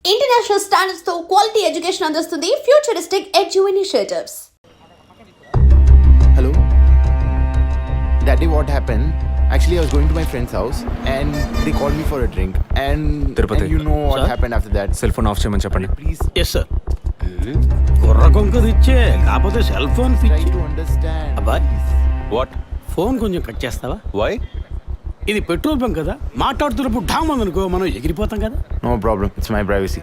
International standards తో quality education అందిస్తుంది futuristic edu initiatives. Hello? Daddy, what happened? Actually, I was going to my friend's house and they called me for a drink. And you know what happened after that. Cell phone off చేయమని చెప్పండి. Please yes sir కుర్ర కొంకది ఇచ్చే కాకపోతే cell phone try పిచ్చి. to understand. అబ్బాయ్ what phone కొంచెం cut చేస్తావా? Why? ఇది పెట్రోల్ బంక్ కదా, మాట్లాడుతున్నప్పుడు ఢామ్ అనుకో మనం ఎగిరిపోతాం కదా. No problem. It's my privacy.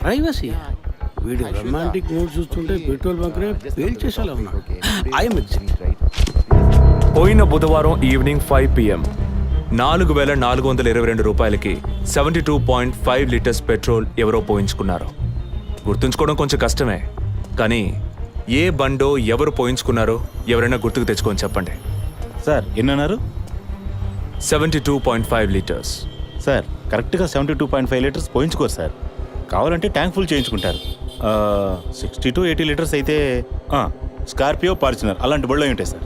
Privacy వీడి రొమాంటిక్ మూడ్ చూస్తుంటే పెట్రోల్ బంక్ నే ఫెయిల్ చేసేలా ఉన్నాడు. I'm Right? పోయిన బుధవారం ఈవినింగ్ 5 PM 4,422 రూపాయలకి 72.5 లీటర్స్ పెట్రోల్ ఎవరో పోయించుకున్నారు. గుర్తుంచుకోవడం కొంచెం కష్టమే, కానీ ఏ బండో ఎవరు పోయించుకున్నారో ఎవరైనా గుర్తుకు తెచ్చుకొని చెప్పండి. సార్ ఎన్నన్నారు? 72.5 లీటర్స్. సార్ కరెక్ట్గా 72.5 లీటర్స్ పోయించుకోరు సార్. కావాలంటే ట్యాంక్ ఫుల్ చేయించుకుంటారు. 60 to 80 లీటర్స్ అయితే స్కార్పియో, ఫార్చునర్ అలాంటి బళ్ళు అయి ఉంటాయి సార్.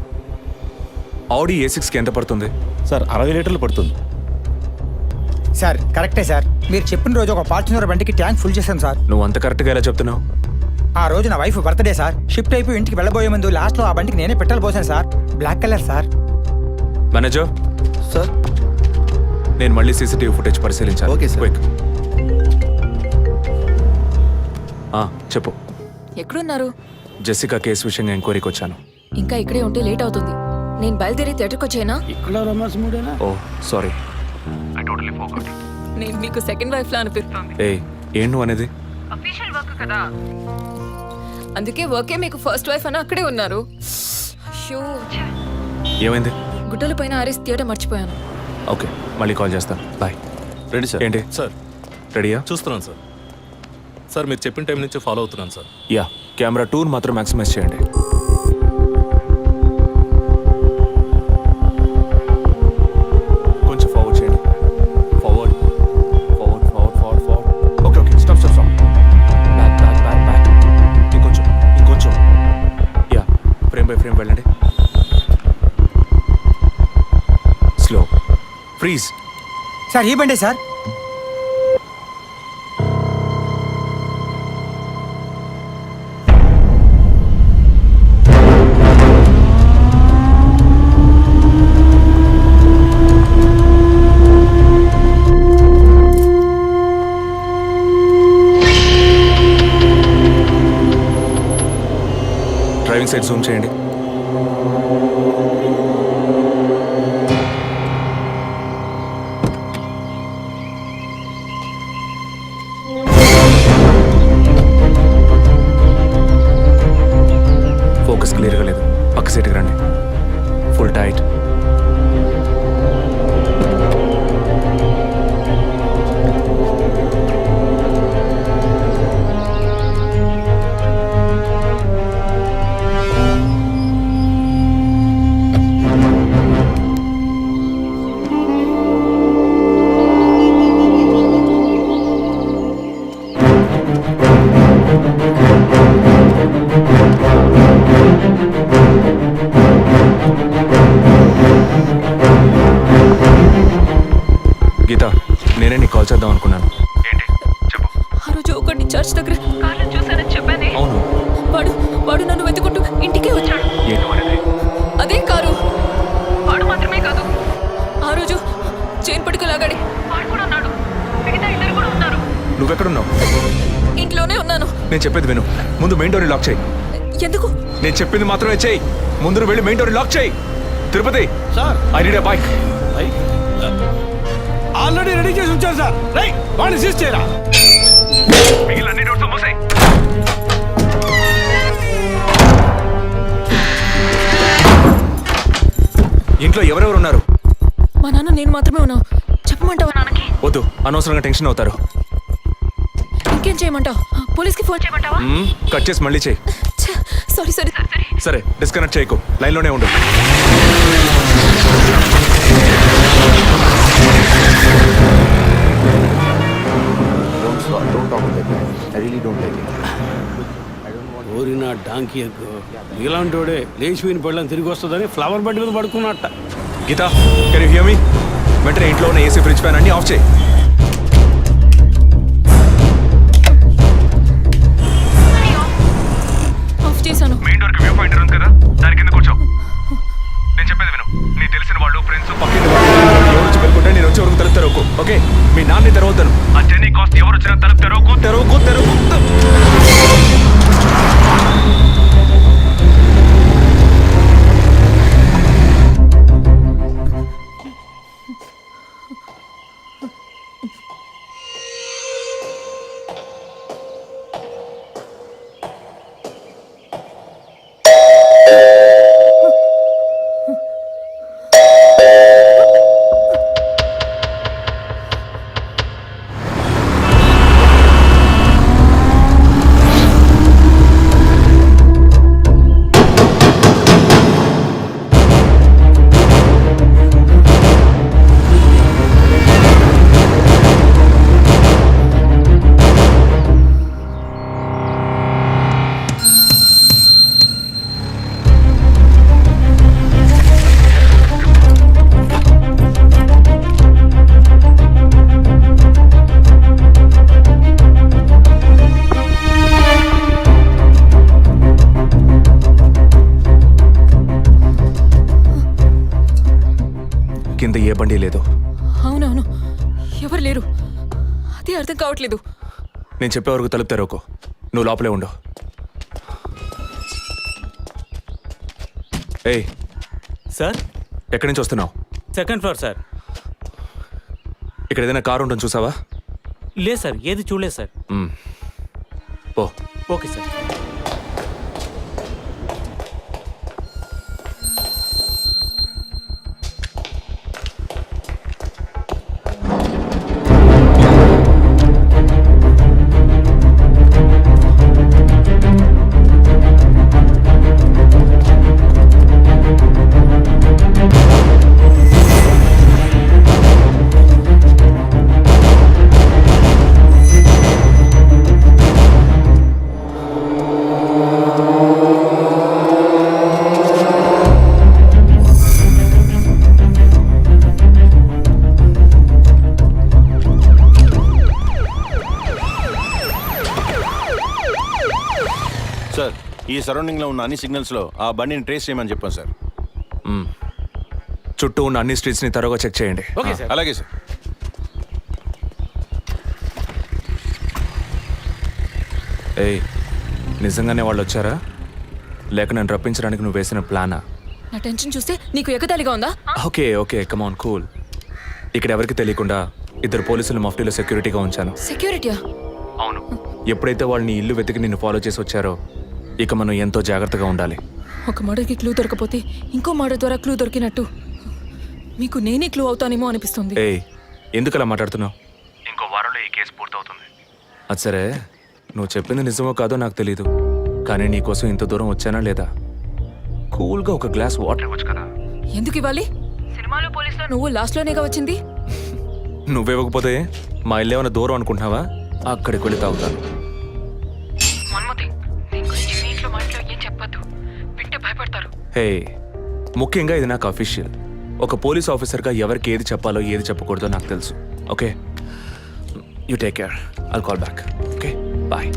ఆడి A6కి ఎంత పడుతుంది? సార్ 60 లీటర్లు పడుతుంది. సార్ కరెక్టే సార్, మీరు చెప్పిన రోజు ఒక ఫార్చునర్ బండికి ట్యాంక్ ఫుల్ చేశాను సార్. నువ్వు అంత కరెక్ట్గా ఎలా చెప్తున్నావు? ఆ రోజు నా వైఫ్ బర్త్డే సార్. షిఫ్ట్ అయిపోయి ఇంటికి వెళ్ళబోయే ముందు లాస్ట్లో ఆ బండికి నేనే పెట్రోల్ పోసాను sir. Black colour sir. Manager Sir? నేను మళ్ళీ సీసీటీవీ ఫుటేజ్ పరిశీలించాను. Okay, sir. Quick. చెప్పు. ఎక్కడున్నారు? జెసికా కేసు విషయంగా ఎంక్వైరీకి వచ్చాను. ఇంకా ఇక్కడే ఉంటే లేట్ అవుతుంది. నేను బయలుదేరి థియేటర్కి వచ్చేనా? ఇక్కడ రొమాన్స్ మూడేనా? ఓ సారీ. నేను మీకు సెకండ్ వైఫ్ లా అనిపిస్తుంది. ఏం నువ్వు అనేది? అందుకే వర్కే మీకు ఫస్ట్ వైఫ్ అని అక్కడే ఉన్నారు. షో ఏమైంది? గుడ్డల పైన ఆరేసి థియేటర్ మర్చిపోయాను. ఓకే, మళ్ళీ కాల్ చేస్తాను. బాయ్. Ready sir. ఏంటి సార్ రెడీయా? చూస్తున్నాను సార్. సార్ మీరు చెప్పిన టైం నుంచి ఫాలో అవుతున్నాను సార్. యా, కెమెరా 2 మాత్రం మ్యాక్సిమైజ్ చేయండి. కొంచెం ఫార్వర్డ్ చేయండి. Forward forward forward forward forward. Okay okay, stop stop stop. Back back back back. ఇంకొంచెం ఇంకొంచెం. యా, ఫ్రేమ్ బై ఫ్రేమ్ వెళ్ళండి. స్లో. ఫ్రీజ్. సార్ ఈ బండే సార్. డ్రైవింగ్ సైడ్ జూమ్ చేయండి. ఫోకస్ క్లియర్గా లేదు. పక్క సీట్కి రండి. Full tight. గీత, నేనే నీకు కాల్ చేద్దాం అనుకున్నాను. ఏంటి చెప్పు. ఆ రోజు ఒకటి చర్చ్ దగ్గర కార్లో చూసానని చెప్పానే. అవును. వాడు నన్ను వెతుకుంటూ ఇంటికే వచ్చాడు. ఏంటి అనేది? అదే కారు. వాడు మాత్రమే కాదు, ఆ రోజు చైన్ పట్టుకు లాగాడి వాడు కూడా ఉన్నాడు. మిగతా ఇద్దరు కూడా ఉన్నారు. నువ్వెక్కడున్నావు? ఇంట్లోనే ఉన్నాను. నేను చెప్పేది విను. ముందు మెయిన్ డోర్ని లాక్ చేయి. ఎందుకు? నేను చెప్పింది మాత్రమే చేయి. ముందు నువ్వు వెళ్ళి మెయిన్ డోర్ని లాక్ చేయి. Tirupati, sir I need a bike. Already ready చేసి ఉంచారు సార్. రైట్, వాడిని సీజ్ చేయరా. ఇంట్లో ఎవరెవరు ఉన్నారు? మా నాన్న నేను మాత్రమే ఉన్నావు. చెప్పమంటావా నాన్నకి? వద్దు, అనవసరంగా టెన్షన్ అవుతారు. ఇంకేం చేయమంటావు? పోలీస్కి ఫోన్ చేయమంటావా? కట్ చేసి మళ్ళీ చేయి. Sorry sorry sorry. సరే, డిస్కనెక్ట్ చేయకు, లైన్లోనే ఉండు. Don't talk like that. I really don't like it. ఓరినా డాంకీ ఎగ్గు ఇలాంటోడే లేచిపోయిన పళ్ళని తిరిగి వస్తుందని ఫ్లవర్ బెడ్ మీద పడుకున్నట్ట. Geetha, can you hear me? వెంటనే ఇంట్లో ఉన్న ఏసీ, ఫ్రిడ్జ్ ఫ్యాన్ అన్ని ఆఫ్ చేయి. ఎవరు వచ్చినా తలుపు తెరవకు తెరవకు తెరవకు. కింద ఏ బండి లేదు. అవునవును, ఎవరు లేరు. అదే అర్థం కావట్లేదు. నేను చెప్పే వరకు తలుపు తెరవకు. నువ్వు లోపలే ఉండు. ఏయ్, సార్ ఎక్కడి నుంచి వస్తున్నావు? Second floor sir. ఇక్కడ ఏదైనా కారు ఉంటుంది చూసావా? లేదు సార్, ఏది చూడలేదు సార్. పో. Okay sir. సార్, ఈ సరౌండింగ్లో ఉన్న అన్ని సిగ్నల్స్లో ఆ బండిని ట్రేస్ చేయమని చెప్పాను సార్. చుట్టూ ఉన్న అన్ని స్ట్రీట్స్ని తరోగా చెక్ చేయండి. Okay sir. అలాగే సార్. ఏయ్, నిజంగానే వాళ్ళు వచ్చారా లేక నన్ను రప్పించడానికి నువ్వు వేసిన ప్లానా? నా టెన్షన్ చూస్తే నీకు ఎగతాళిగా ఉందా? ఓకే ఓకే, కమాన్ కూల్. ఇక్కడ ఎవరికి తెలియకుండా ఇద్దరు పోలీసులు మఫ్టీలో సెక్యూరిటీగా ఉంచాను. సెక్యూరిటీయా? అవును. ఎప్పుడైతే వాళ్ళు నీ ఇల్లు వెతికి నిన్ను ఫాలో చేసి వచ్చారో ఇక మనం ఎంతో జాగ్రత్తగా ఉండాలి. ఒక మర్డర్కి క్లూ దొరకపోతే ఇంకో మర్డర్ ద్వారా క్లూ దొరికినట్టు మీకు నేనే క్లూ అవుతానేమో అనిపిస్తుంది. ఏయ్, ఎందుకు అలా మాట్లాడుతున్నావు? ఇంకో వారంలో ఈ కేసు పూర్తవుతుంది. అది సరే, నువ్వు చెప్పింది నిజమో కాదో నాకు తెలీదు, కానీ నీకోసం ఇంత దూరం వచ్చానా లేదా? కూల్గా ఒక గ్లాస్ వాటర్ ఇవ్వచ్చు కదా. ఎందుకు ఇవ్వాలి? సినిమాలో పోలీసులో నువ్వు లాస్ట్లోనేగా వచ్చింది. నువ్వివ్వకపోతే మా ఇల్లు ఏమైనా దూరం అనుకుంటున్నావా? అక్కడికి వెళ్ళి తాగుతాను. హే, ముఖ్యంగా ఇది నాకు అఫీషియల్. ఒక పోలీస్ ఆఫీసర్గా ఎవరికి ఏది చెప్పాలో ఏది చెప్పకూడదో నాకు తెలుసు. Okay, you take care. I'll call back. Okay, bye.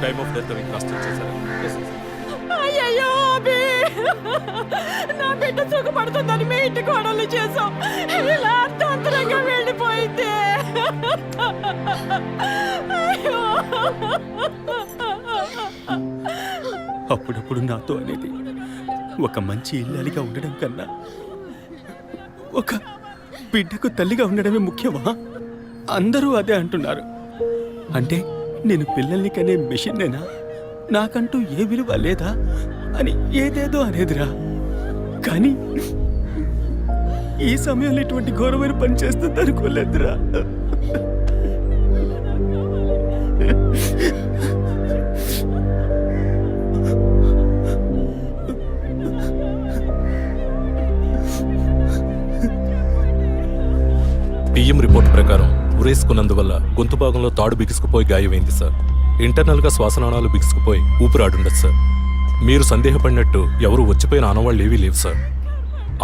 Time of death కాస్ట్ చేశారు. అయ్యయ్యో అభి, నా బిడ్డ సుఖపడుతుందని మీ ఇంటి కోడలు చేసాం. ఇలా అర్థాంతరంగా వెళ్ళిపోయింది. అయ్యో. అప్పుడప్పుడు నాతో అనేది ఒక మంచి ఇల్లాలిగా ఉండడం కన్నా ఒక బిడ్డకు తల్లిగా ఉండడమే ముఖ్యమా అందరూ అదే అంటున్నారు. అంటే నేను పిల్లల్ని కనే మెషిన్నేనా, నాకంటూ ఏ విలువ లేదా అని ఏదేదో అనేదిరా. కానీ ఈ సమయంలో ఇటువంటి ఘోరమైన పని చేస్తుంది అనుకోలేదురా. పిఎం రిపోర్ట్ ప్రకారం ఉరేసుకున్నందువల్ల గొంతు భాగంలో తాడు బిగుసుకుపోయి గాయమైంది సార్. ఇంటర్నల్గా శ్వాసనాళాలు బిగుసుకుపోయి ఊపిరాడుండదు సార్. మీరు సందేహపడినట్టు ఎవరు వచ్చిపోయిన ఆనవాళ్ళు ఏవీ లేవు సార్.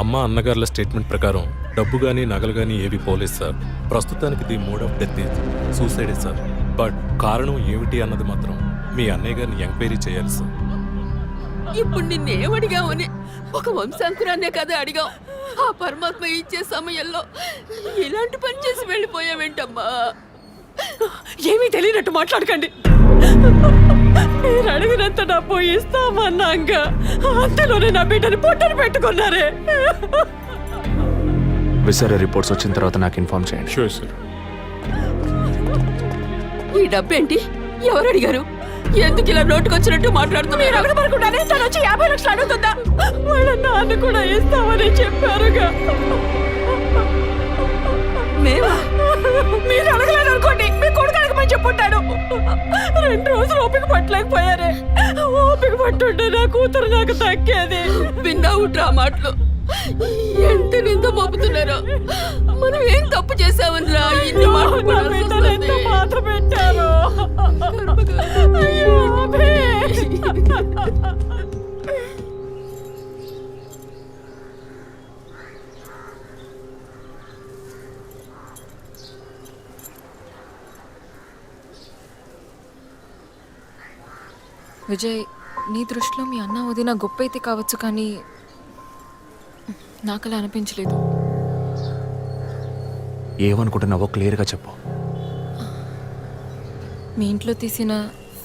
అమ్మ అన్నగారుల స్టేట్మెంట్ ప్రకారం డబ్బు కానీ నగలు కానీ ఏవి పోలేదు సార్. ప్రస్తుతానికి the mode of death is సూసైడే సార్. బట్ కారణం ఏమిటి అన్నది మాత్రం మీ అన్నయ్య గారిని ఎంక్వైరీ చేయాలి సార్. ఇప్పుడు నిన్నేమడిగామని ఒక వంశాంకురాన్నే కదా అడిగాం. ఆ పరమాత్మ ఇచ్చే సమయంలో ఇలాంటి పని చేసి వెళ్ళిపోయావేంటమ్మా? ఏమీ తెలియనట్టు మాట్లాడకండి. మీరు అడిగినంత డబ్బు ఇస్తామన్నాక అంతలోనే నా బిడ్డని పొట్టను పెట్టుకున్నారే. విసరా రిపోర్ట్స్ వచ్చిన తర్వాత నాకు ఇన్ఫార్మ్ చేయండి. Sure sir. ఈ డబ్బేంటి? ఎవరు అడిగారు? ఎందుకు ఇలా నోటుకొచ్చినట్టు మాట్లాడుతూ మీరు అడగబడకుండానే తను వచ్చి 50 లక్షలు అడుగుతుందా? వాళ్ళ నాన్న కూడా ఇస్తామని చెప్పారుగా. మేమా? మీరు అడగలేదు అనుకోండి, మీ కొడుకు అడగమని చెప్పుంటాడు. 2 రోజులు ఓపిక పట్టలేకపోయారే. ఓపిక పట్టుంటే నా కూతురు నాకు దక్కేది. విన్నావుట్రా మాటలు ఎంత నింద మోపుతున్నారో. మనం ఏం తప్పు చేసామనిరా ఇన్ని మాటలు మాత్రం పెట్టారు. అయ్యో విజయ్, నీ దృష్టిలో మీ అన్న వదిన గొప్ప అయితే కావచ్చు, కానీ నాకు అలా అనిపించలేదు. ఏమనుకుంటున్నావో క్లియర్గా చెప్పు. మీ ఇంట్లో తీసిన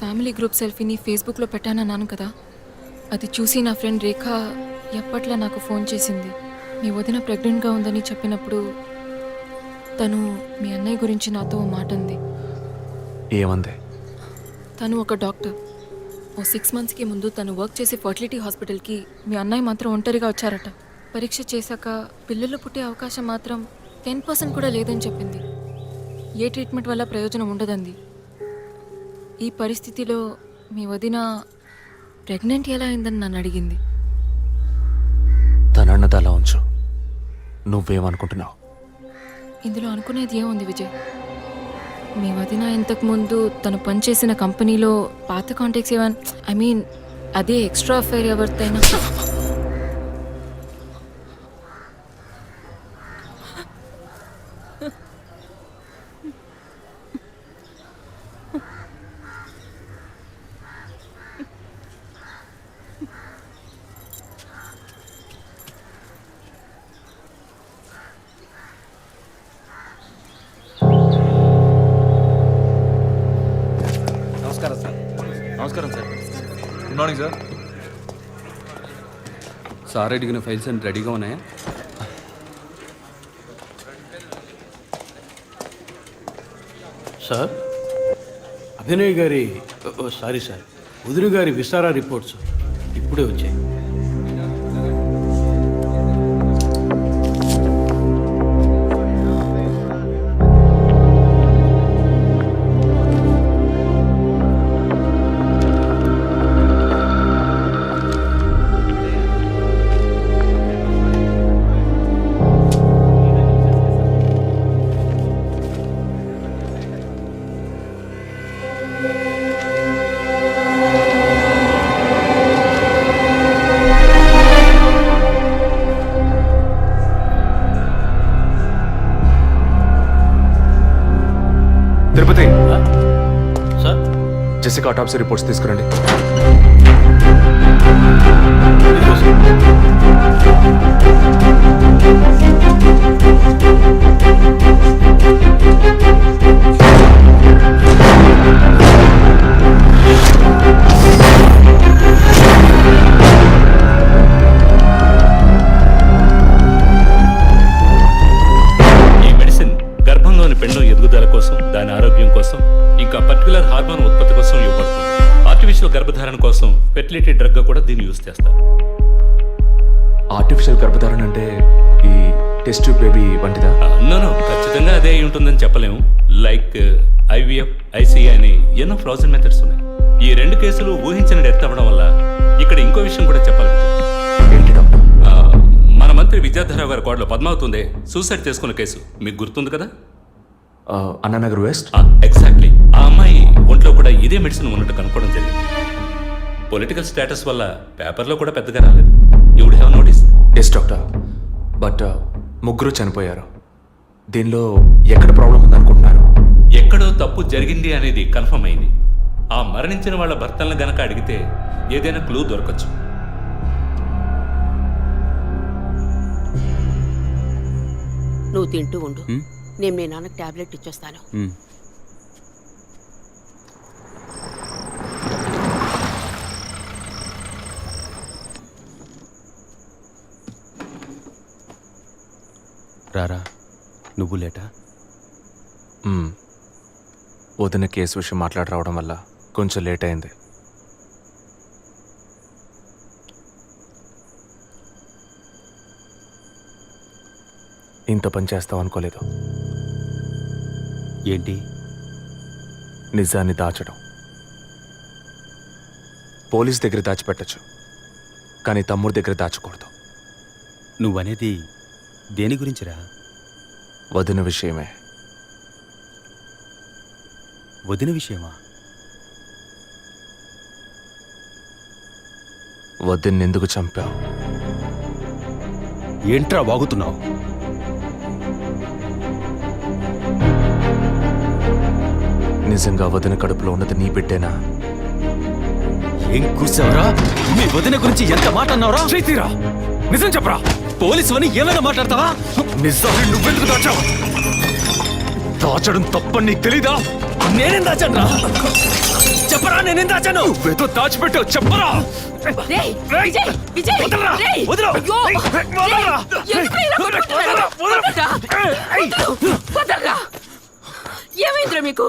ఫ్యామిలీ గ్రూప్ సెల్ఫీని ఫేస్బుక్లో పెట్టానన్నాను కదా, అది చూసి నా ఫ్రెండ్ రేఖ ఎప్పట్లా నాకు ఫోన్ చేసింది. మీ వదిన ప్రెగ్నెంట్గా ఉందని చెప్పినప్పుడు తను మీ అన్నయ్య గురించి నాతో ఓ మాట అంది. ఏమంది? తను ఒక డాక్టర్. ఓ 6 మంత్స్కి ముందు తను వర్క్ చేసే ఫర్టిలిటీ హాస్పిటల్కి మీ అన్నయ్య మాత్రం ఒంటరిగా వచ్చారట. పరీక్ష చేశాక పిల్లలు పుట్టే అవకాశం మాత్రం 10% కూడా లేదని చెప్పింది. ఏ ట్రీట్మెంట్ వల్ల ప్రయోజనం ఉండదంది. ఈ పరిస్థితిలో మీ వదిన ప్రెగ్నెంట్ ఎలా అయిందని నన్ను అడిగింది. తనన్నది అలా ఉంచు. నువ్వేమనుకుంటున్నావు? ఇందులో అనుకునేది ఏముంది విజయ్? మీ వదిన ఇంతకుముందు తను పనిచేసిన కంపెనీలో పాత కాంటాక్ట్స్ ఏమైనా అదే ఎక్స్ట్రా అఫైర్ ఎవరితైనా నమస్కారం sir. Good morning sir. Sir అడిగిన ఫైల్స్ అన్ని రెడీగా ఉన్నాయా? సార్, అభినయ్ గారి సారీ సార్, వదిన గారి విసారా రిపోర్ట్స్ ఇప్పుడే వచ్చాయి. తిరుపతి, సార్, జెసికా ఆటాప్సీ రిపోర్ట్స్ తీసుకురండి. ఈ మెడిసిన్ గర్భంలోని పెండు ఎదుగుదలకు రిప్రొడక్షన్ కోసం ఇంకా పర్టికులర్ హార్మోన్ ఉత్పత్తి కోసం ఇవ్వబడుతుంది. ఆర్టిఫిషియల్ గర్భధారణ కోసం ఫెర్టిలిటీ డ్రగ్ గా కూడా దీన్ని యూజ్ చేస్తారు. ఆర్టిఫిషియల్ గర్భధారణ అంటే ఈ టెస్ట్ బేబీ వంటిదా? నో ఖచ్చితంగా అదే అయి ఉంటుందని చెప్పలేము. లైక్ ఐవీఎఫ్, ఐసీఐ అని ఎన్నో ఫ్రోజన్ మెథడ్స్ ఉన్నాయి. ఈ 2 కేసులు ఊహించని డెత్ అవ్వడం వల్ల ఇక్కడ ఇంకో విషయం కూడా చెప్పాలి. ఏంటి డాక్టర్? మన మంత్రి విద్యాధరరావు గారి కోడలో పద్మావతి సూసైడ్ చేసుకున్న కేసు మీకు గుర్తుంది కదా? అన్నానగర్ వెస్ట్. ఎగ్జాక్ట్లీ. ఆ అమ్మాయి ఒంట్లో కూడా ఇదే మెడిసిన్ ఉన్నట్టు కనుక్కోవడం జరిగింది. పొలిటికల్ స్టేటస్ వల్ల పేపర్లో కూడా పెద్దగా రాలేదు. You would have notice. Yes doctor, but ముగ్గురు చనిపోయారు. దీనిలో ఎక్కడ ప్రాబ్లం ఉందనుకుంటున్నారు? ఎక్కడో తప్పు జరిగింది అనేది కన్ఫర్మ్ అయింది. ఆ మరణించిన వాళ్ళ భర్తలను గనక అడిగితే ఏదైనా క్లూ దొరకచ్చు. నువ్వు తింటూ ఉండు, నేను మీ నాన్నకు టాబ్లెట్ ఇచ్చొస్తాను. రారా, నువ్వు లేటా? వదిన కేసు విషయం మాట్లాడి రావడం వల్ల కొంచెం లేట్ అయింది. ఇంత పని చేస్తావు అనుకోలేదు. ఏంటి? నిజాన్ని దాచడం. పోలీస్ దగ్గర దాచిపెట్టచ్చు, కానీ తమ్ముడి దగ్గర దాచకూడదు. నువ్వనేది దేని గురించిరా? వదిన విషయమే. వదిన విషయమా? వదిన్ని ఎందుకు చంపావు? ఏంట్రా వాగుతున్నావు? నిజంగా వదిన కడుపులో ఉన్నది నీ బిడ్డేనా? ఏం కూర్చావరా? మీ వదిన గురించి ఎంత మాట అన్నావురా? చేతిరా, నిజం చెప్పరా. పోలీసు అని ఏమైనా మాట్లాడతావా? నిజాన్ని నువ్వెందుకు దాచావు? దాచడం తప్పని నీకు తెలీదా? నేనేం దాచాను? చెప్పరా, నేనేం దాచాను? నువ్వేదో దాచిపెట్టావు, చెప్పరా. రేయ్, విజయ్, విజయ్, వదలరా, రేయ్, వదలరా. అయ్యో, వదలరా. రేయ్, ఎందుకు ఇలా కొట్టుకుంటున్నారు? వదలరా. ఏమైందిరా మీకు?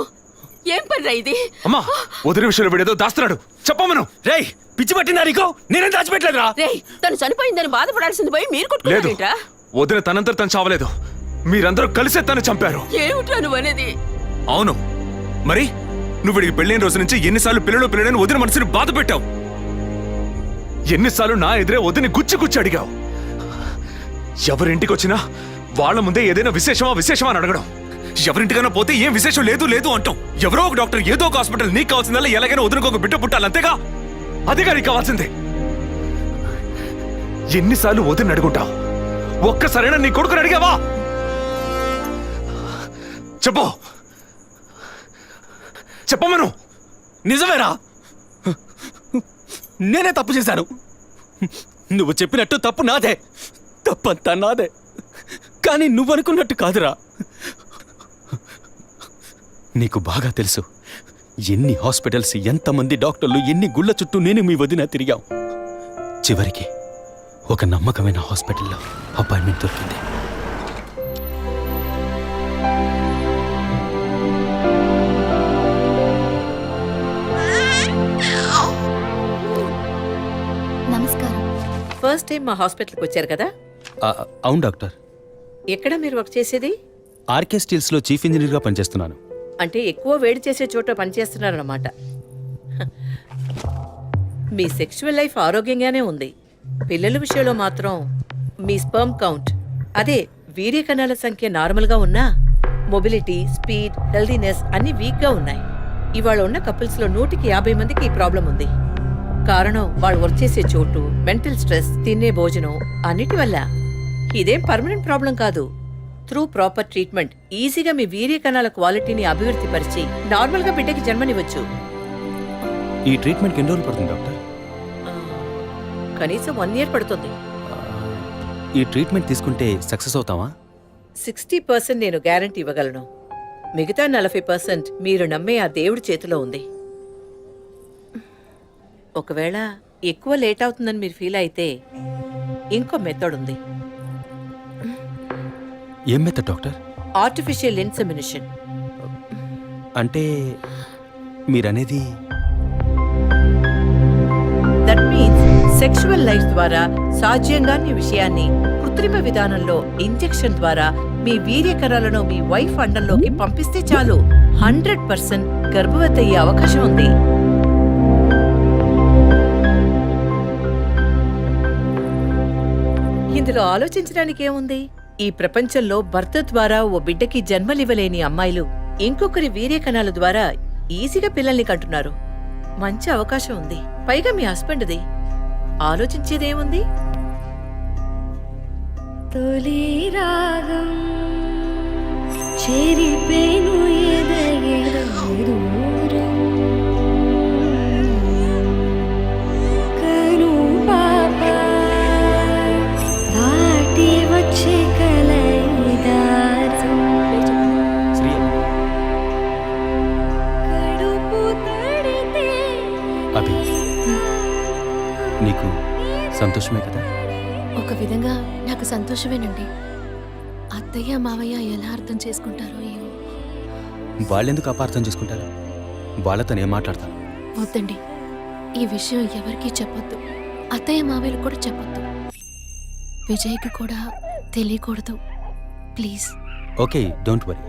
ఏం పనిరా ఇది? అమ్మా, వదిన విషయంలో వీడేదో దాస్తున్నాడు, చెప్పమను. రేయ్, పిచ్చి పట్టిందా నీకు? నేనేం దాచిపెట్టలేదురా. రేయ్, తను చనిపోయిందని బాధపడాల్సింది పోయి మీరు లేదు, కొట్టుకుంటారేంట్రా? వదిన తనంతట తను చావలేదు. మీరందరూ కలిసే తను చంపారు. ఏమిట్రా నువ్వు అనేది? అవును, మరి నువ్వు వీడికి పెళ్ళైన రోజు నుంచి ఎన్నిసార్లు పిల్లడని వదిన మనసుని బాధ పెట్టావు? ఎన్నిసార్లు నా ఎదురే వదిని గుచ్చి అడిగావు? ఎవరింటికి వచ్చినా వాళ్ళ ముందే ఏదైనా విశేషమా అని అడగడం. ఎవరింటికైనా పోతే ఏం విశేషం లేదు అంటాం. ఎవరో ఒక డాక్టర్, ఏదో ఒక హాస్పిటల్, నీకు కావాల్సిందల్లా ఎలాగైనా వదినకు ఒక బిడ్డ పుట్టాలి, అంతేగా? అదేగా నీకు కావాల్సిందే. ఎన్నిసార్లు వదిన అడుగుంటావు? ఒక్కసారైనా నీ కొడుకుని అడిగావా? చెప్పమను. నిజమేరా, నేనే తప్పు చేశాను. నువ్వు చెప్పినట్టు తప్పు నాదే, తప్పంతా నాదే. కానీ నువ్వనుకున్నట్టు కాదురా. నీకు బాగా తెలుసు ఎన్ని హాస్పిటల్స్, ఎంతమంది డాక్టర్లు, ఎన్ని గుళ్ళ చుట్టూ నేను మీ వదిన తిరిగాం. చివరికి ఒక నమ్మకమైన హాస్పిటల్లో అపాయింట్మెంట్ దొరికింది. నమస్కారం. ఫస్ట్ టైం మా హాస్పిటల్కి వచ్చారు కదా? అవును డాక్టర్. ఎక్కడ మీరు వర్క్ చేసేది? ఆర్కే స్టీల్స్లో చీఫ్ ఇంజనీర్గా పనిచేస్తున్నాను. అంటే ఎక్కువ వేడి చేసే చోట పనిచేస్తున్నారన్నమాట. మీ సెక్షువల్ లైఫ్ ఆరోగ్యంగానే ఉంది. పిల్లల విషయంలో మాత్రం మీ స్పర్మ్ కౌంట్, అదే వీర్య కణాల సంఖ్య నార్మల్గా ఉన్నా మొబిలిటీ, స్పీడ్, హెల్దీనెస్ అన్ని వీక్గా ఉన్నాయి. ఇవాళ ఉన్న కపుల్స్లో 150 మందికి ఈ ప్రాబ్లం ఉంది. కారణం వాళ్ళు వర్క్ చేసే చోటు, మెంటల్ స్ట్రెస్, తినే భోజనం అన్నిటి వల్ల. ఇదేం పర్మనెంట్ ప్రాబ్లం కాదు. త్రూ ప్రాపర్ ట్రీట్మెంట్ ఈజీగా మీ వీర్య కణాల క్వాలిటీని అభివృద్ధి పరిచి నార్మల్గా బిడ్డకి జన్మనివ్వచ్చు. ఈ ట్రీట్మెంట్కి ఎన్ని రోజులు పడుతుంది డాక్టర్? కనీసం 1 year పడుతుంది. ఈ ట్రీట్మెంట్ తీసుకుంటే సక్సెస్ అవుతావా? 60% నేను గ్యారంటీ ఇవ్వగలను. మిగతా 40% మీరు నమ్మే ఆ దేవుడి చేతిలో ఉంది. ఒకవేళ ఎక్కువ లేట్ అవుతుందని మీరు ఫీల్ అయితే ఇంకో మెథడ్ ఉంది. ఏం మెథడ్ డాక్టర్? Artificial insemination. అంటే మీరనేది దట్ మీన్స్ సెక్షువల్ లైఫ్ ద్వారా సాధ్యంగాని విషయాన్ని కృత్రిమ విధానంలో ఇంజెక్షన్ ద్వారా మీ వీర్యకణాలను మీ వైఫ్ అండంలోకి పంపిస్తే చాలు 100% గర్భవతి అయ్యే అవకాశం ఉంది. ఇందులో ఆలోచించడానికి ఏముంది? ఈ ప్రపంచంలో భర్త ద్వారా ఓ బిడ్డకి జన్మలివ్వలేని అమ్మాయిలు ఇంకొకరి వీర్యకణాల ద్వారా ఈజీగా పిల్లల్ని కంటున్నారు. మంచి అవకాశం ఉంది. పైగా మీ హస్బెండ్ది. ఆలోచించేదేముంది? తొలి రాగం చెరిపేను ఎదగెదూరం కను పాప దాటి వచ్చే కలయిదారం శ్రీ కడుపు తడితే అభి నీకు సంతోషమే కదా? ఒక విధంగా నాకు సంతోషమేనండి. అత్తయ్య మావయ్య ఎలా అర్థం చేసుకుంటారో ఏమో. వాళ్ళెందుకు అపార్థం చేసుకుంటారు? వాళ్ళతో నేను మాట్లాడతాను. వద్దండి, ఈ విషయం ఎవరికీ చెప్పొద్దు. అత్తయ్య మావయ్యలు కూడా చెప్పొద్దు. విజయ్కి కూడా తెలియకూడదు, ప్లీజ్. ఓకే, డోంట్ వరీ,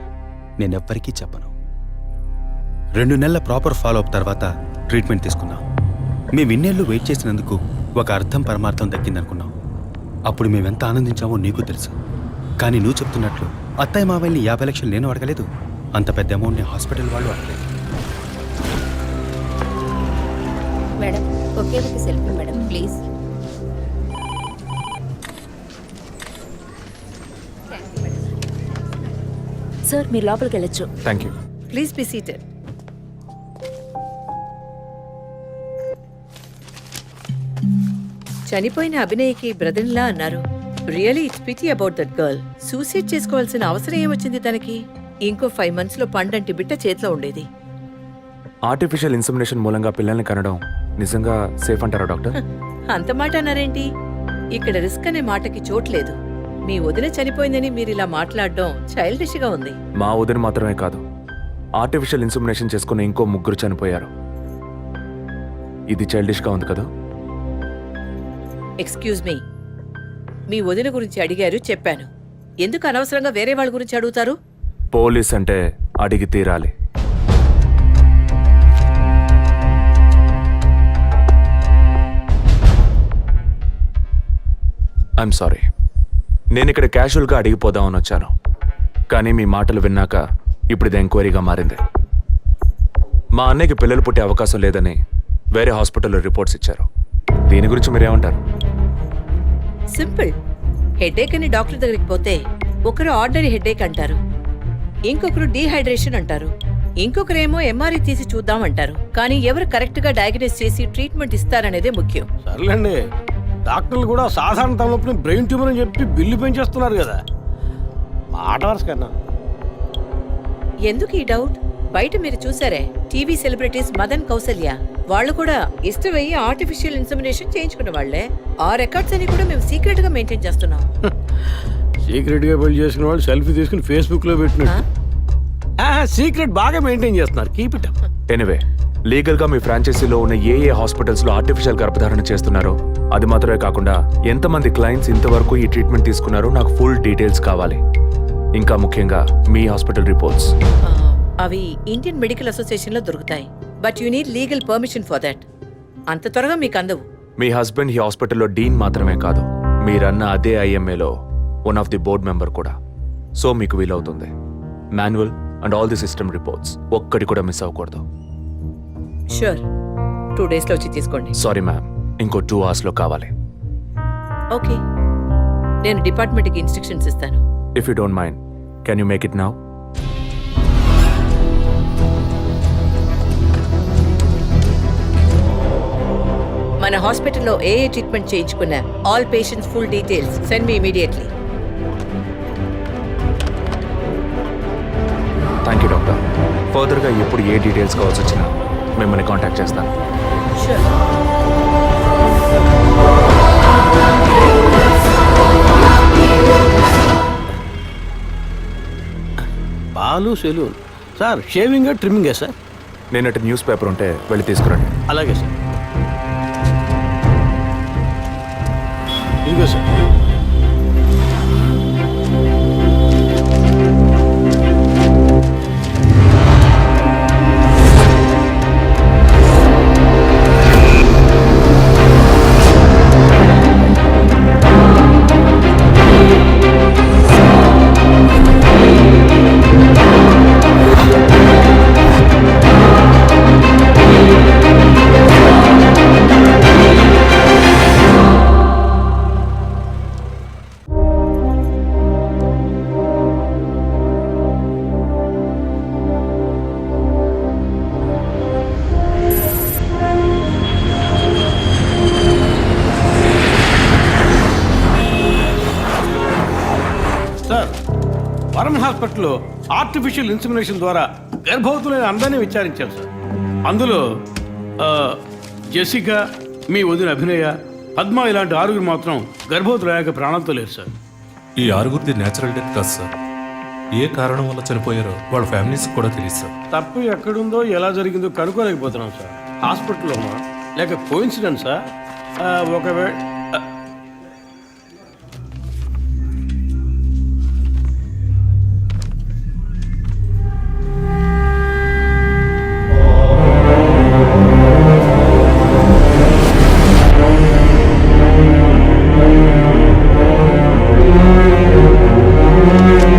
నేనెవ్వరికీ చెప్పను. 2 నెలల ప్రాపర్ ఫాలో అప్ తర్వాత ట్రీట్మెంట్ తీసుకున్నాం. మేము ఇన్నేళ్ళు వెయిట్ చేసినందుకు ఒక అర్థం పరమార్థం దక్కిందనుకున్నాం. అప్పుడు మేమెంత ఆనందించామో నీకు తెలుసు. కానీ నువ్వు చెప్తున్నట్లు అత్తయ్య మావయ్యని 50 లక్షలు నేను అడగలేదు, అంత పెద్ద అమౌంట్ని హాస్పిటల్ వాళ్ళు అడగలేదు. మేడం ఒకే ఒక సెల్ఫీ మేడం ప్లీజ్. సార్ మీరు లోపలికి వెళ్ళొచ్చు. Thank you. Please be seated. చనిపోయిన అభినయకి బ్రదర్లా అన్నారు. Really it's pity about that girl. Suicide చేసుకోవాల్సిన అవసరం ఏమొచ్చింది తనకి? ఇంకో 5 months లో పండంటి బిడ్డ చేతిలో ఉండేది. ఆర్టిఫిషియల్ ఇన్సెమినేషన్ మూలంగా పిల్లల్ని కనడం నిజంగా సేఫ్ అంటారా డాక్టర్? అంత మాట అన్నారేంటి? ఇక్కడ రిస్క్ అనే మాటకి చోట్లేదు. మీ వదిన చనిపోయిందని మీరు ఇలా మాట్లాడడం చైల్డిష్ గా ఉంది. మా వదిన మాత్రమే కాదు, ఆర్టిఫిషియల్ ఇన్సెమినేషన్ చేసుకున్న ఇంకో 3 చనిపోయారు. ఇది చైల్డిష్గా ఉంది కదా? ఎక్స్క్యూజ్ మీ, మీ వదిన గురించి అడిగారు, చెప్పాను. ఎందుకు అనవసరంగా వేరే వాళ్ళ గురించి అడుగుతారు? పోలీస్ అంటే అడిగి తీరాలి. ఐఎమ్ సారీ, నేను ఇక్కడ క్యాజువల్గా అడిగిపోదామని వచ్చాను. కానీ మీ మాటలు విన్నాక ఇప్పుడు ఇది ఎంక్వైరీగా మారింది. మా అన్నయ్యకి పిల్లలు పుట్టే అవకాశం లేదని వేరే హాస్పిటల్లో రిపోర్ట్స్ ఇచ్చారు. దీని గురించి మీరేమంటారు? సింపుల్. హెడేక్ అని డాక్టర్ దగ్గరికి పోతే ఒకరు ఆర్డినరీ హెడేక్ అంటారు, ఇంకొకరు డీహైడ్రేషన్ అంటారు, ఇంకొకరేమో ఎంఆర్ఐ తీసి చూద్దాం అంటారు. కానీ ఎవరు కరెక్ట్ గా డయాగ్నోస్ చేసి ట్రీట్మెంట్ ఇస్తారనేదే ముఖ్యం. సర్లేండి, డాక్టర్లు కూడా సాధారణ తలనొప్పిని బ్రెయిన్ ట్యూమర్ అని చెప్పి బిల్లు పెంచేస్తున్నారు కదా. మాట వరుస కన్నా. ఎందుకు ఈ డౌట్? బయట మీరు చూసారే, టీవీ సెలబ్రిటీస్ మదన్ కౌసల్య వాళ్ళు కూడా ఇష్టమయ్యి ఆర్టిఫిషియల్ ఇన్సెమినేషన్ చేయించుకున్న వాళ్లే. ఆ రికార్డ్స్ అని కూడా మేము సీక్రెట్ గా మెయింటైన్ చేస్తున్నాం. సీక్రెట్ గా బిల్డ్ చేసుకున్న వాళ్ళు సెల్ఫీ తీసుకుని ఫేస్బుక్ లో పెట్టినట్టు సీక్రెట్ బాగా మెయింటైన్ చేస్తున్నారు. Keep it up. Anyway, legal గా మీ ఫ్రాంచైజీలో ఉన్న ఏ హాస్పిటల్స్ లో ఆర్టిఫిషియల్ గర్భధారణ చేస్తున్నారో అది మాత్రమే కాకుండా ఎంతమంది క్లయింట్స్ ఇంతవరకు ఈ ట్రీట్మెంట్ తీసుకున్నారో నాకు ఫుల్ డీటెయిల్స్ కావాలి. ఇంకా ముఖ్యంగా మీ హాస్పిటల్ రిపోర్ట్స్. అవి ఇండియన్ మెడికల్ అసోసియేషన్ లో దొరుకుతాయి. But you need legal permission for that. అంత త్వరగా మీకు అందవు. మీ హస్బెండ్ ఈ హాస్పిటల్లో డీన్ మాత్రమే కాదు, మీరన్న అదే ఐఎంఏలో one of the board member కూడా. సో మీకు వీలవుతుంది. Manual and all the system reports ఒక్కటి కూడా మిస్ అవ్వకూడదు. షూర్, 2 days లో వచ్చి తీసుకోండి. సారీ మ్యామ్, ఇంకో 2 hours లో కావాలి. ఓకే, నేను డిపార్ట్మెంట్కి ఇన్స్ట్రక్షన్స్ ఇస్తాను. If you don't mind, can you make it now? మన హాస్పిటల్లో ఏ ట్రీట్మెంట్ చేయించుకున్నా all patients full details send me immediately. Thank you doctor. ఫర్దర్గా ఎప్పుడు ఏ డీటెయిల్స్ కావాల్సి వచ్చినా మిమ్మల్ని కాంటాక్ట్ చేస్తాను. Sure. Balu saloon sir shaving ట్రిమ్మింగే సార్? నేనటి న్యూస్ పేపర్ ఉంటే వెళ్ళి తీసుకురండి. అలాగే సార్. ఇదిగో సార్. సార్, వరం హాస్పిటల్లో ఆర్టిఫిషియల్ ఇన్సిమినేషన్ ద్వారా గర్భవతులైన అందరినీ విచారించారు సార్. అందులో జెసికా, మీ వదిన అభినయ, పద్మ ఇలాంటి 6 మాత్రం గర్భవతులయ్యాక ప్రాణాలతో లేరు సార్. ఈ 6 నేచురల్ డెత్ కాదు సార్. ఏ కారణం వల్ల చనిపోయారో వాళ్ళ ఫ్యామిలీస్ కూడా తెలియదు సార్. తప్పు ఎక్కడుందో ఎలా జరిగిందో కనుక్కోలేకపోతున్నాం సార్. హాస్పిటల్లోనా లేక కోయిన్సిడెన్సా? ఒకవేళ